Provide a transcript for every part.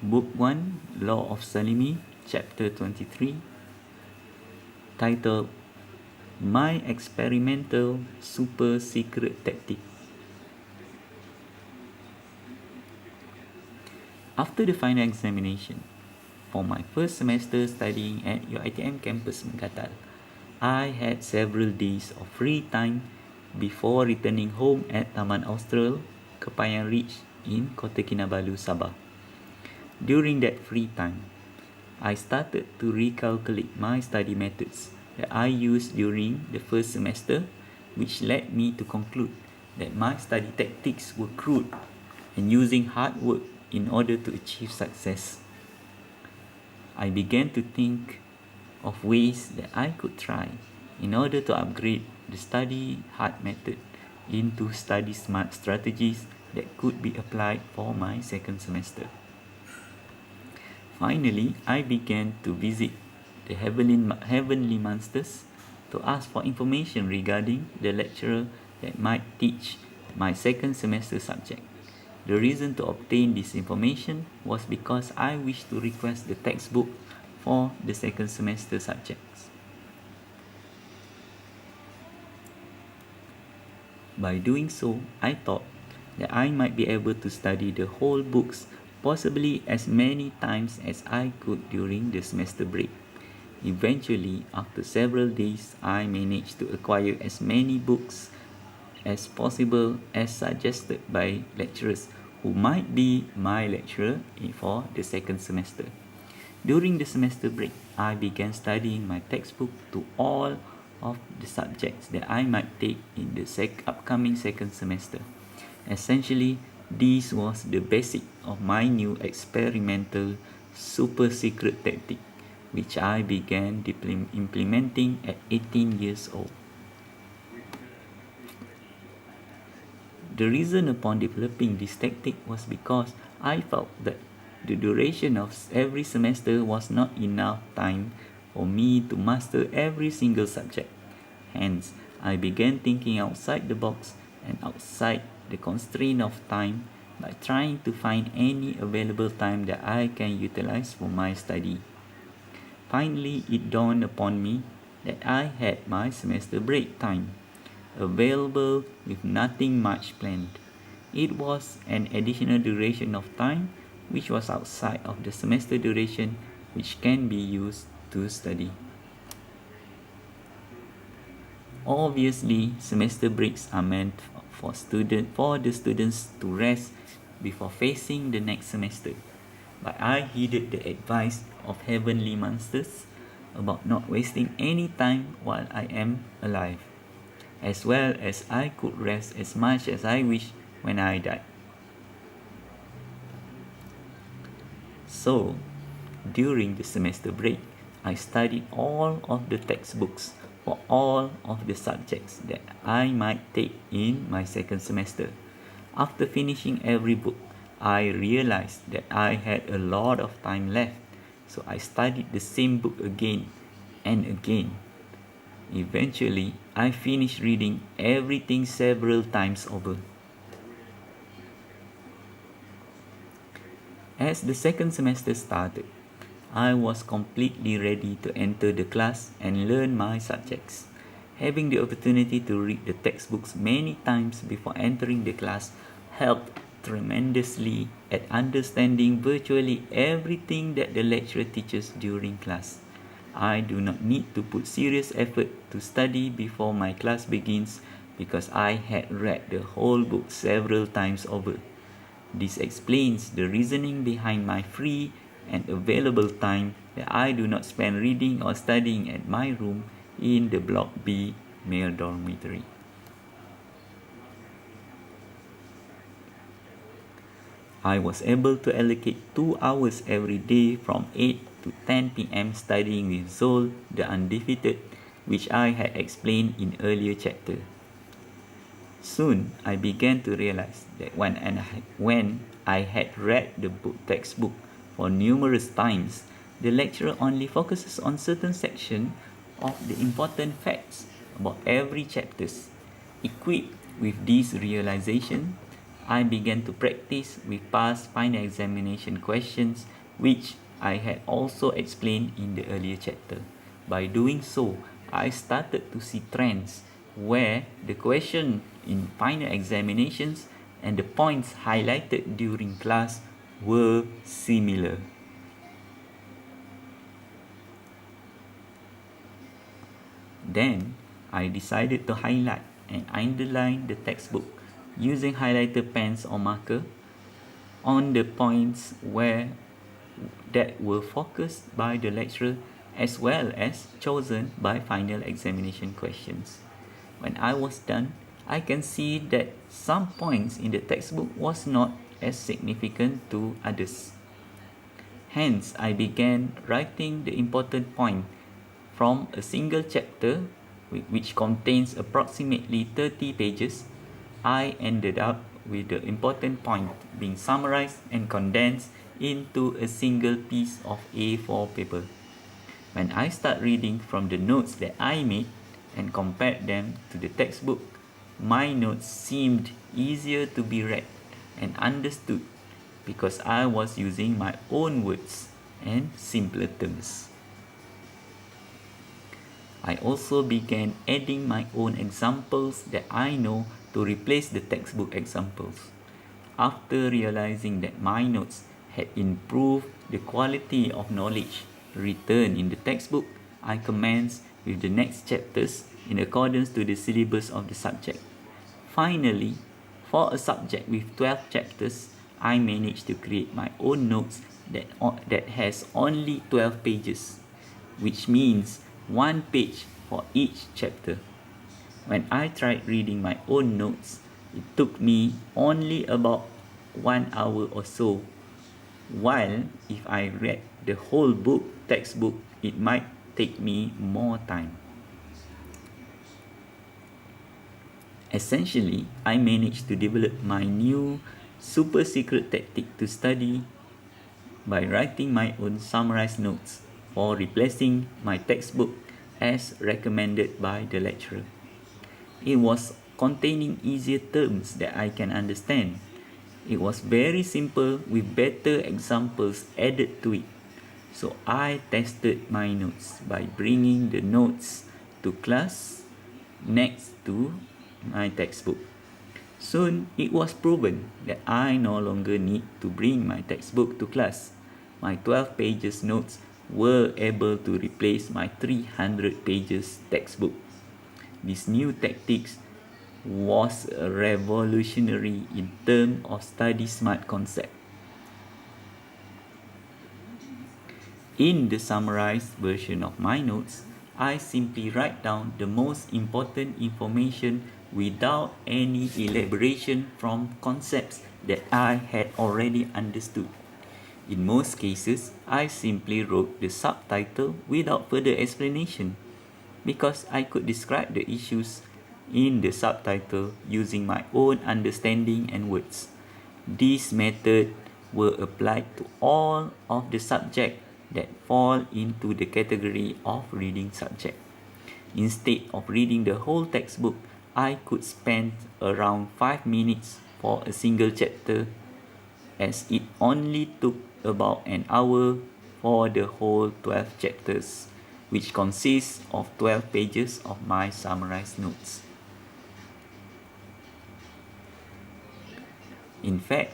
Book 1, Law of Salimi Chapter 23, titled My Experimental Super Secret Tactic. After the final examination for my first semester studying at UiTM campus Mengkatal, I had several days of free time before returning home at Taman Austral, Kepanjan Ridge in Kota Kinabalu, Sabah. During that free time, I started to recalculate my study methods that I used during the first semester, which led me to conclude that my study tactics were crude and using hard work in order to achieve success. I began to think of ways that I could try in order to upgrade the study hard method into study smart strategies that could be applied for my second semester. Finally, I began to visit the heavenly monsters to ask for information regarding the lecturer that might teach my second semester subject. The reason to obtain this information was because I wished to request the textbook for the second semester subjects. By doing so, I thought that I might be able to study the whole books possibly as many times as I could during the semester break. Eventually, after several days, I managed to acquire as many books as possible as suggested by lecturers who might be my lecturer for the second semester. During the semester break, I began studying my textbook to all of the subjects that I might take in the upcoming second semester. Essentially, this was the basic of my new experimental super secret tactic, which I began implementing at 18 years old. The reason upon developing this tactic was because I felt that the duration of every semester was not enough time for me to master every single subject. Hence, I began thinking outside the box and outside the constraint of time by trying to find any available time that I can utilize for my study. Finally, it dawned upon me that I had my semester break time available with nothing much planned. It was an additional duration of time which was outside of the semester duration which can be used to study. Obviously, semester breaks are meant for the students to rest before facing the next semester. But I heeded the advice of heavenly monsters about not wasting any time while I am alive, as well as I could rest as much as I wish when I died. So, during the semester break, I studied all of the textbooks for all of the subjects that I might take in my second semester. After finishing every book, I realized that I had a lot of time left, so I studied the same book again and again. Eventually, I finished reading everything several times over. As the second semester started, I was completely ready to enter the class and learn my subjects. Having the opportunity to read the textbooks many times before entering the class helped tremendously at understanding virtually everything that the lecturer teaches during class. I do not need to put serious effort to study before my class begins because I had read the whole book several times over. This explains the reasoning behind my free and available time that I do not spend reading or studying at my room in the Block B male dormitory. I was able to allocate 2 hours every day from 8 to 10 p.m. studying with Zol, the undefeated, which I had explained in earlier chapter. Soon, I began to realize that when I had read the textbook for numerous times, the lecturer only focuses on certain section of the important facts about every chapter. Equipped with this realization, I began to practice with past final examination questions, which I had also explained in the earlier chapter. By doing so, I started to see trends where the question in final examinations and the points highlighted during class were similar. Then I decided to highlight and underline the textbook using highlighter pens or marker on the points where that were focused by the lecturer as well as chosen by final examination questions. When I was done, I can see that some points in the textbook was not as significant to others. Hence, I began writing the important point from a single chapter which contains approximately 30 pages. I ended up with the important point being summarized and condensed into a single piece of A4 paper. When I start reading from the notes that I made and compared them to the textbook, my notes seemed easier to be read and understood because I was using my own words and simpler terms. I also began adding my own examples that I know to replace the textbook examples. After realizing that my notes had improved the quality of knowledge written in the textbook, I commenced with the next chapters in accordance to the syllabus of the subject. Finally, for a subject with 12 chapters, I managed to create my own notes that has only 12 pages, which means one page for each chapter. When I tried reading my own notes, it took me only about 1 hour or so, while if I read the whole textbook, it might take me more time. Essentially, I managed to develop my new super secret tactic to study by writing my own summarized notes or replacing my textbook as recommended by the lecturer. It was containing easier terms that I can understand. It was very simple with better examples added to it. So I tested my notes by bringing the notes to class next to my textbook. Soon it was proven that I no longer need to bring my textbook to class. My 12 pages notes were able to replace my 300 pages textbook. This new tactics was revolutionary in terms of study smart concept. In the summarized version of my notes, I simply write down the most important information without any elaboration from concepts that I had already understood. In most cases, I simply wrote the subtitle without further explanation because I could describe the issues in the subtitle using my own understanding and words. This method were applied to all of the subjects that fall into the category of reading subject. Instead of reading the whole textbook, I could spend around 5 minutes for a single chapter, as it only took about an hour for the whole 12 chapters, which consists of 12 pages of my summarized notes. In fact,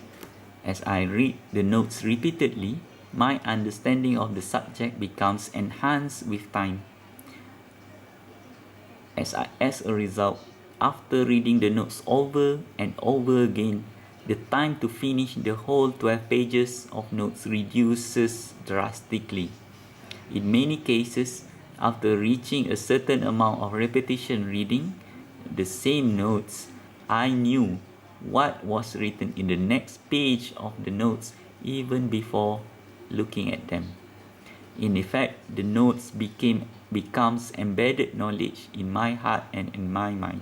as I read the notes repeatedly, my understanding of the subject becomes enhanced with time. As a result, after reading the notes over and over again, the time to finish the whole 12 pages of notes reduces drastically. In many cases, after reaching a certain amount of repetition reading the same notes, I knew what was written in the next page of the notes even before looking at them. In effect, the notes becomes embedded knowledge in my heart and in my mind.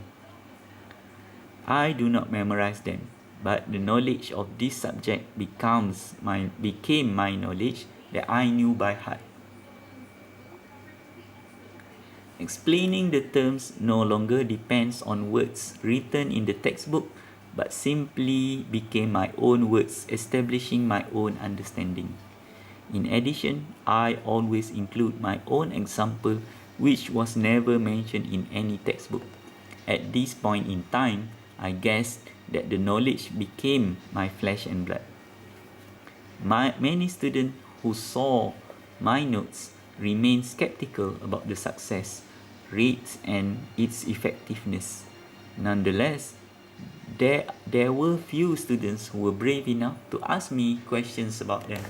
I do not memorize them, but the knowledge of this subject became my knowledge that I knew by heart. Explaining the terms no longer depends on words written in the textbook, but simply became my own words, establishing my own understanding. In addition, I always include my own example, which was never mentioned in any textbook. At this point in time, I guessed that the knowledge became my flesh and blood. Many students who saw my notes remain skeptical about the success rates and its effectiveness. Nonetheless, there were few students who were brave enough to ask me questions about them.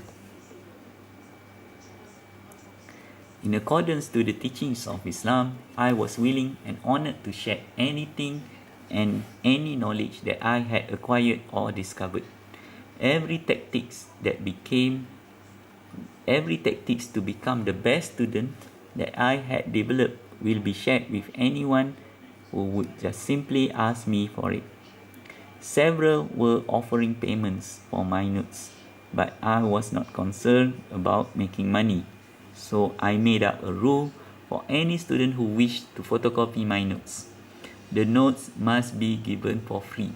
In accordance to the teachings of Islam, I was willing and honored to share anything and any knowledge that I had acquired or discovered. Every tactics to become the best student that I had developed will be shared with anyone who would just simply ask me for it. Several were offering payments for my notes, but I was not concerned about making money. So I made up a rule for any student who wished to photocopy my notes. The notes must be given for free,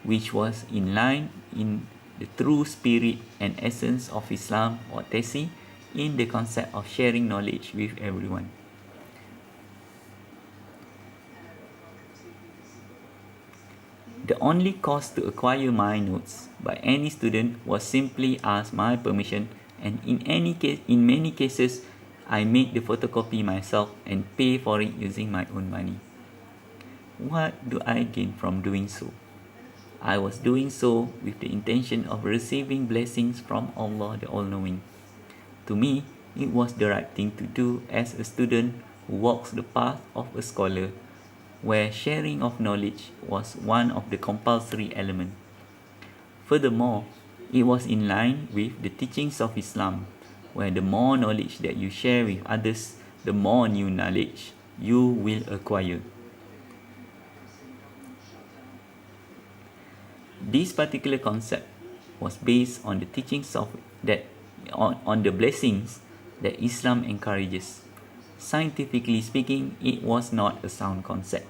which was in line in the true spirit and essence of Islam or TESI in the concept of sharing knowledge with everyone. The only cost to acquire my notes by any student was simply ask my permission, and in many cases, I made the photocopy myself and pay for it using my own money. What do I gain from doing so? I was doing so with the intention of receiving blessings from Allah the All-Knowing. To me, it was the right thing to do as a student who walks the path of a scholar, where sharing of knowledge was one of the compulsory elements. Furthermore, it was in line with the teachings of Islam, where the more knowledge that you share with others, the more new knowledge you will acquire. This particular concept was based on the teachings of that on the blessings that Islam encourages. Scientifically speaking, it was not a sound concept.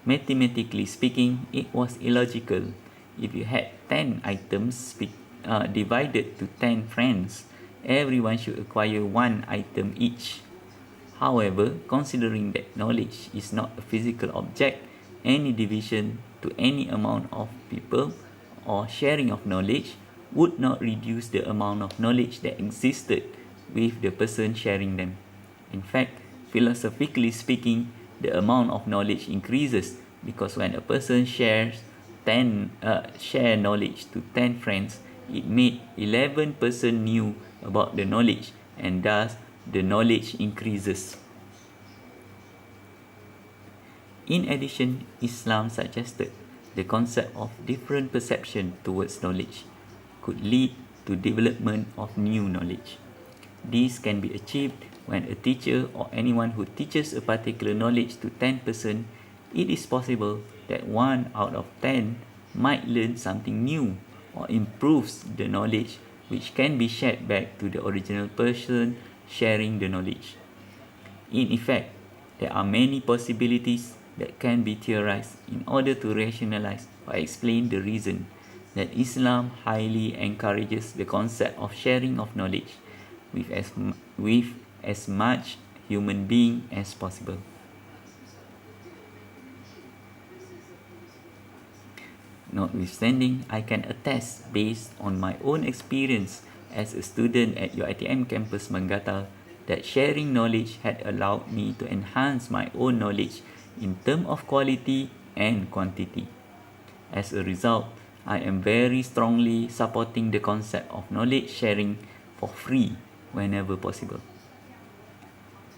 Mathematically speaking, it was illogical. If you had 10 items divided to 10 friends, everyone should acquire one item each. However, considering that knowledge is not a physical object, any division to any amount of people or sharing of knowledge would not reduce the amount of knowledge that existed with the person sharing them. In fact, philosophically speaking, the amount of knowledge increases because when a person share knowledge to 10 friends, it made 11 persons knew about the knowledge, and thus the knowledge increases. In addition, Islam suggested the concept of different perception towards knowledge could lead to development of new knowledge. This can be achieved when a teacher or anyone who teaches a particular knowledge to 10 persons, it is possible that 1 out of 10 might learn something new or improves the knowledge, which can be shared back to the original person sharing the knowledge. In effect, there are many possibilities that can be theorized in order to rationalize or explain the reason that Islam highly encourages the concept of sharing of knowledge with as much human being as possible. Notwithstanding, I can attest based on my own experience as a student at UiTM campus Mangatal that sharing knowledge had allowed me to enhance my own knowledge in terms of quality and quantity. As a result, I am very strongly supporting the concept of knowledge sharing for free whenever possible.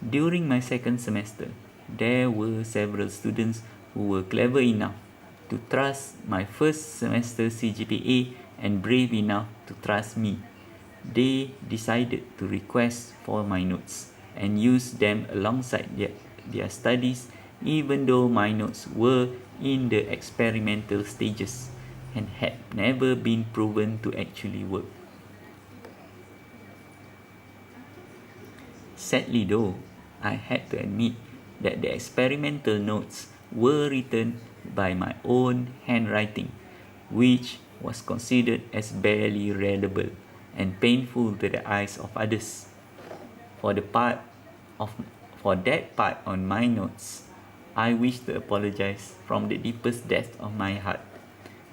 During my second semester, there were several students who were clever enough to trust my first semester CGPA and brave enough to trust me. They decided to request for my notes and use them alongside their studies, even though my notes were in the experimental stages and had never been proven to actually work. Sadly though, I had to admit that the experimental notes were written by my own handwriting, which was considered as barely readable and painful to the eyes of others. For the part of for that part on my notes, I wish to apologize from the deepest depths of my heart.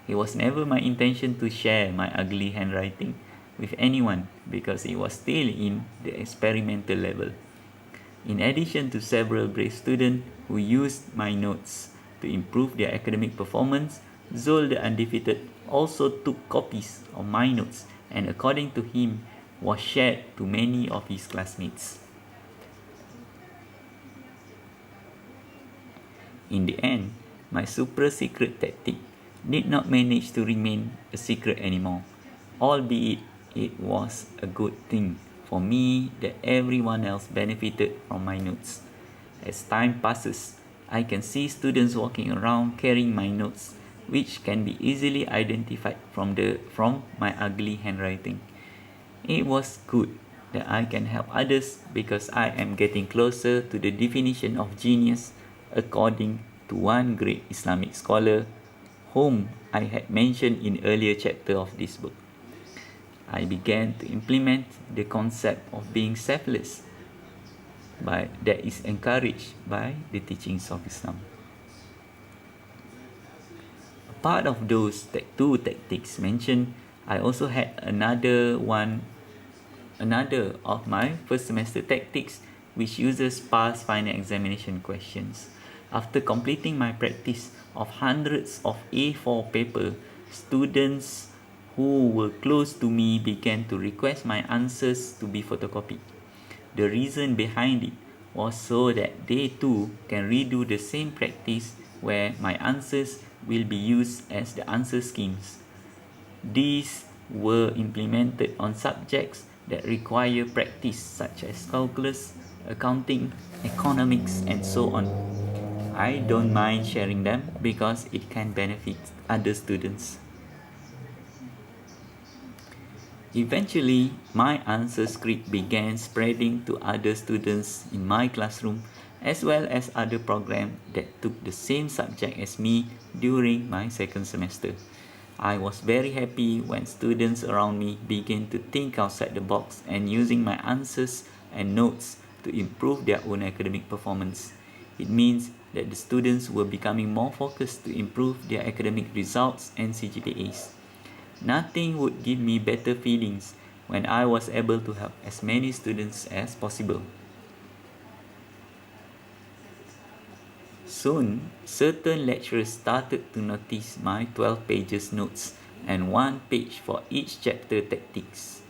It was never my intention to share my ugly handwriting with anyone because it was still in the experimental level. In addition to several brave students who used my notes to improve their academic performance, Zol the Undefeated also took copies of my notes and, according to him, was shared to many of his classmates. In the end, my super secret tactic did not manage to remain a secret anymore, albeit it was a good thing for me that everyone else benefited from my notes. As time passes, I can see students walking around carrying my notes, which can be easily identified from my ugly handwriting. It was good that I can help others because I am getting closer to the definition of genius according to one great Islamic scholar whom I had mentioned in earlier chapter of this book. I began to implement the concept of being selfless that is encouraged by the teachings of Islam. Part of those two tactics mentioned, I also had another of my first semester tactics which uses past final examination questions. After completing my practice of hundreds of A4 paper, students who were close to me began to request my answers to be photocopied. The reason behind it was so that they too can redo the same practice where my answers will be used as the answer schemes. These were implemented on subjects that require practice such as calculus, accounting, economics, and so on. I don't mind sharing them because it can benefit other students. Eventually, my answer script began spreading to other students in my classroom as well as other programs that took the same subject as me during my second semester. I was very happy when students around me began to think outside the box and using my answers and notes to improve their own academic performance. It means that the students were becoming more focused to improve their academic results and CGPAs. Nothing would give me better feelings when I was able to help as many students as possible. Soon, certain lecturers started to notice my 12 pages notes and 1 page for each chapter tactics.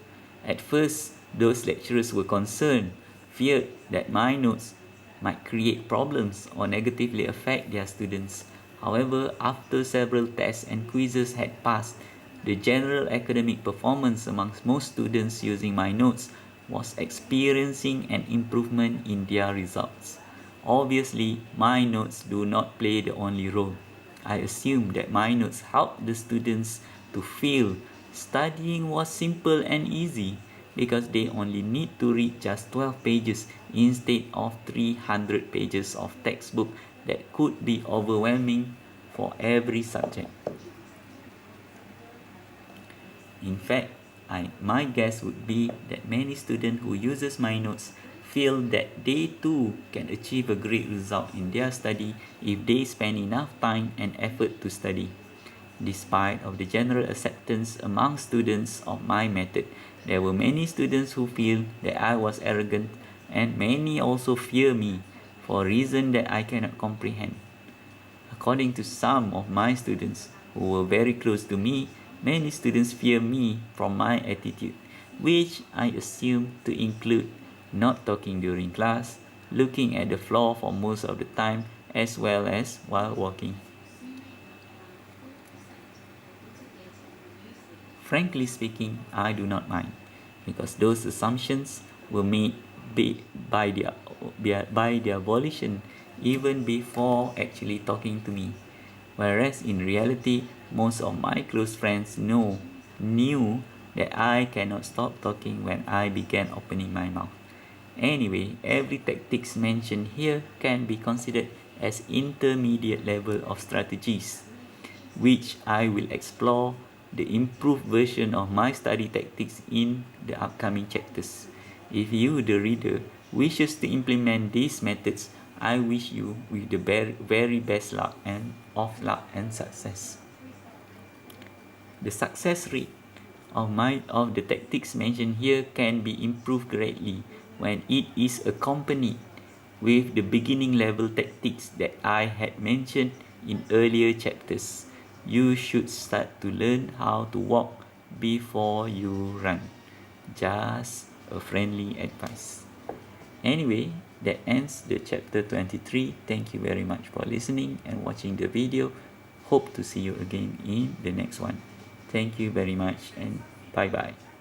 At first, those lecturers were concerned, feared that my notes might create problems or negatively affect their students. However, after several tests and quizzes had passed, the general academic performance amongst most students using my notes was experiencing an improvement in their results. Obviously, my notes do not play the only role. I assume that my notes help the students to feel studying was simple and easy because they only need to read just 12 pages instead of 300 pages of textbook that could be overwhelming for every subject. In fact, my guess would be that many students who uses my notes feel that they too can achieve a great result in their study if they spend enough time and effort to study. Despite of the general acceptance among students of my method, there were many students who feel that I was arrogant and many also fear me for a reason that I cannot comprehend. According to some of my students who were very close to me, many students fear me from my attitude, which I assume to include not talking during class, looking at the floor for most of the time, as well as while walking. Frankly speaking, I do not mind, because those assumptions were made by their volition even before actually talking to me. Whereas in reality, most of my close friends knew that I cannot stop talking when I began opening my mouth. Anyway, every tactics mentioned here can be considered as intermediate level of strategies. which I will explore the improved version of my study tactics in the upcoming chapters. If you, the reader, wishes to implement these methods, I wish you with the very best luck and success. The success rate of the tactics mentioned here can be improved greatly when it is accompanied with the beginning level tactics that I had mentioned in earlier chapters. You should start to learn how to walk before you run. Just a friendly advice. Anyway, that ends the chapter 23. Thank you very much for listening and watching the video. Hope to see you again in the next one. Thank you very much and bye bye.